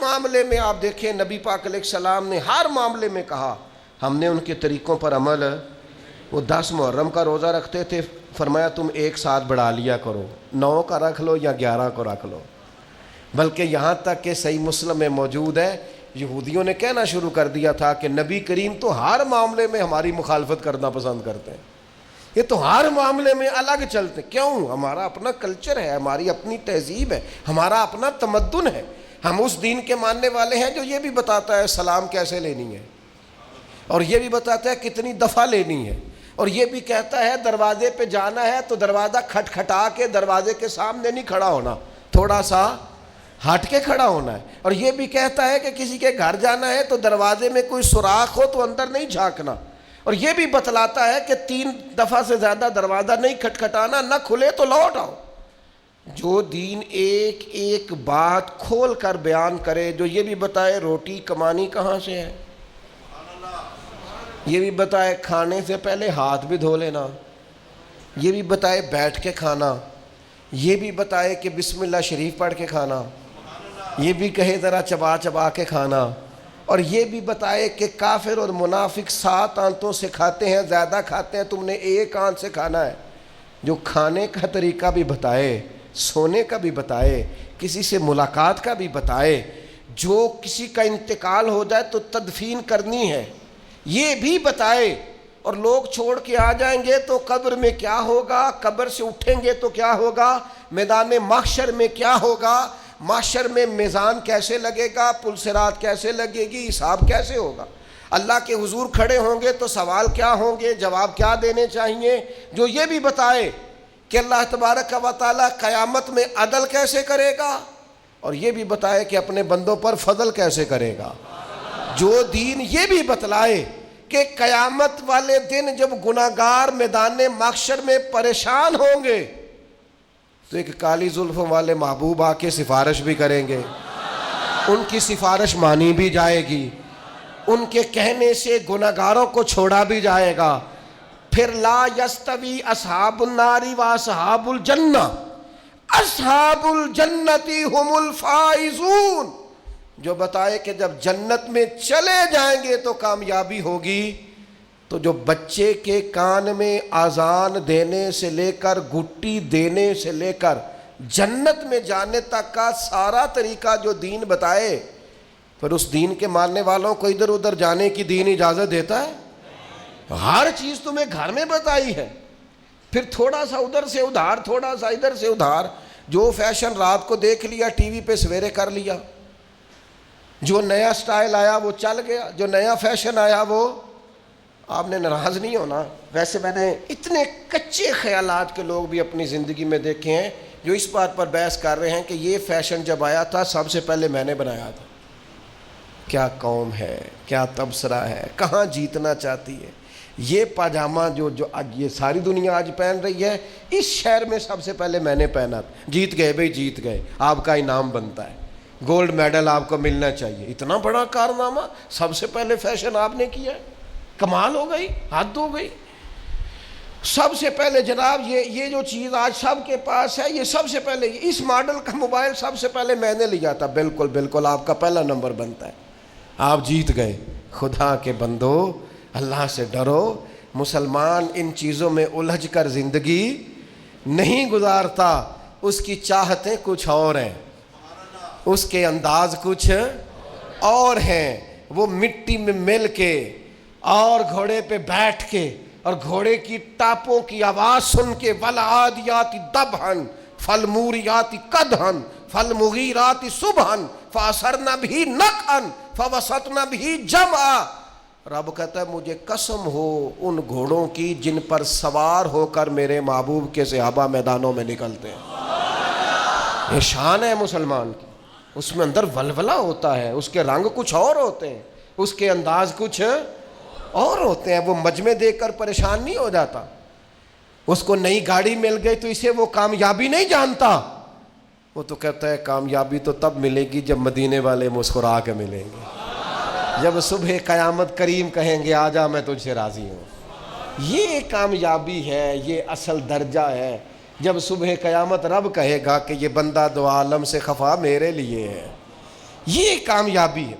معاملے میں آپ دیکھیں نبی پاک علیہ السلام نے ہر معاملے میں کہا ہم نے ان کے طریقوں پر عمل. وہ 10 محرم کا روزہ رکھتے تھے, فرمایا تم ایک ساتھ بڑھا لیا کرو, 9 کا رکھ لو یا 11 کو رکھ لو. بلکہ یہاں تک کہ صحیح مسلم میں موجود ہے, یہودیوں نے کہنا شروع کر دیا تھا کہ نبی کریم تو ہر معاملے میں ہماری مخالفت کرنا پسند کرتے ہیں, یہ تو ہر معاملے میں الگ چلتے. کیوں؟ ہمارا اپنا کلچر ہے, ہماری اپنی تہذیب ہے, ہمارا اپنا تمدن ہے. ہم اس دین کے ماننے والے ہیں جو یہ بھی بتاتا ہے سلام کیسے لینی ہے, اور یہ بھی بتاتا ہے کتنی دفعہ لینی ہے, اور یہ بھی کہتا ہے دروازے پہ جانا ہے تو دروازہ کھٹکھٹا کے دروازے کے سامنے نہیں کھڑا ہونا, تھوڑا سا ہٹ کے کھڑا ہونا ہے. اور یہ بھی کہتا ہے کہ کسی کے گھر جانا ہے تو دروازے میں کوئی سوراخ ہو تو اندر نہیں جھانکنا. اور یہ بھی بتلاتا ہے کہ 3 دفعہ سے زیادہ دروازہ نہیں کھٹکھٹانا, نہ کھلے تو لوٹ آؤ. جو دین ایک ایک بات کھول کر بیان کرے, جو یہ بھی بتائے روٹی کمانی کہاں سے ہے, یہ بھی بتائے کھانے سے پہلے ہاتھ بھی دھو لینا, یہ بھی بتائے بیٹھ کے کھانا, یہ بھی بتائے کہ بسم اللہ شریف پڑھ کے کھانا, یہ بھی کہے ذرا چبا چبا کے کھانا, اور یہ بھی بتائے کہ کافر اور منافق 7 آنتوں سے کھاتے ہیں, زیادہ کھاتے ہیں, تم نے 1 آنت سے کھانا ہے. جو کھانے کا طریقہ بھی بتائے, سونے کا بھی بتائے, کسی سے ملاقات کا بھی بتائے, جو کسی کا انتقال ہو جائے تو تدفین کرنی ہے یہ بھی بتائے. اور لوگ چھوڑ کے آ جائیں گے تو قبر میں کیا ہوگا, قبر سے اٹھیں گے تو کیا ہوگا, میدان محشر میں کیا ہوگا, محشر میں میزان کیسے لگے گا, پل صراط کیسے لگے گی, حساب کیسے ہوگا, اللہ کے حضور کھڑے ہوں گے تو سوال کیا ہوں گے, جواب کیا دینے چاہیے. جو یہ بھی بتائے کہ اللہ تبارک و تعالیٰ قیامت میں عدل کیسے کرے گا, اور یہ بھی بتائے کہ اپنے بندوں پر فضل کیسے کرے گا. جو دین یہ بھی بتلائے کہ قیامت والے دن جب گناہگار میدان محشر میں پریشان ہوں گے تو ایک کالی زلفوں والے محبوب آ کے سفارش بھی کریں گے, ان کی سفارش مانی بھی جائے گی, ان کے کہنے سے گناہگاروں کو چھوڑا بھی جائے گا. پھر لا یستوی اصحاب النار و اصحاب الجنہ, اصحاب الجنتی ہم الفائزون. جو بتائے کہ جب جنت میں چلے جائیں گے تو کامیابی ہوگی. تو جو بچے کے کان میں اذان دینے سے لے کر گھٹی دینے سے لے کر جنت میں جانے تک کا سارا طریقہ جو دین بتائے, پھر اس دین کے ماننے والوں کو ادھر ادھر جانے کی دین اجازت دیتا ہے؟ ہر چیز تمہیں گھر میں بتائی ہے, پھر تھوڑا سا ادھر سے ادھار, تھوڑا سا ادھر سے ادھار. جو فیشن رات کو دیکھ لیا ٹی وی پہ سویرے کر لیا, جو نیا سٹائل آیا وہ چل گیا, جو نیا فیشن آیا وہ. آپ نے ناراض نہیں ہونا, ویسے میں نے اتنے کچے خیالات کے لوگ بھی اپنی زندگی میں دیکھے ہیں جو اس بات پر بحث کر رہے ہیں کہ یہ فیشن جب آیا تھا سب سے پہلے میں نے بنایا تھا. کیا قوم ہے, کیا تبصرہ ہے, کہاں جیتنا چاہتی ہے. یہ پاجامہ جو آج یہ ساری دنیا آج پہن رہی ہے, اس شہر میں سب سے پہلے میں نے پہنا تھا. جیت گئے بھائی, جیت گئے, آپ کا انعام بنتا ہے, گولڈ میڈل آپ کو ملنا چاہیے. اتنا بڑا کارنامہ, سب سے پہلے فیشن آپ نے کیا ہے, کمال ہو گئی, حد ہو گئی. سب سے پہلے جناب یہ جو چیز آج سب کے پاس ہے, یہ سب سے پہلے اس ماڈل کا موبائل سب سے پہلے میں نے لیا تھا. بالکل بالکل آپ کا پہلا نمبر بنتا ہے, آپ جیت گئے. خدا کے بندو, اللہ سے ڈرو. مسلمان ان چیزوں میں الجھ کر زندگی نہیں گزارتا, اس کی چاہتیں کچھ اور ہیں, اس کے انداز کچھ اور ہیں. وہ مٹی میں مل کے اور گھوڑے پہ بیٹھ کے اور گھوڑے کی ٹاپوں کی آواز سن کے والعادیات ضبحا فالموریات قدحا فالمغیرات صبحا فاثرن به نقعا فوسطن به جمعا. رب کہتا ہے مجھے قسم ہو ان گھوڑوں کی جن پر سوار ہو کر میرے محبوب کے صحابہ میدانوں میں نکلتے ہیں. یہ شان ہے مسلمان کی, اس میں اندر ولولہ ہوتا ہے, اس کے رنگ کچھ اور ہوتے ہیں, اس کے انداز کچھ اور ہوتے ہیں. وہ مجمع دیکھ کر پریشان نہیں ہو جاتا, اس کو نئی گاڑی مل گئی تو اسے وہ کامیابی نہیں جانتا. وہ تو کہتا ہے کامیابی تو تب ملے گی جب مدینے والے مسکرا کے ملیں گے, جب صبح قیامت کریم کہیں گے آجا میں تجھ سے راضی ہوں. یہ کامیابی ہے, یہ اصل درجہ ہے. جب صبح قیامت رب کہے گا کہ یہ بندہ دو عالم سے خفا میرے لیے ہے, یہ کامیابی ہے۔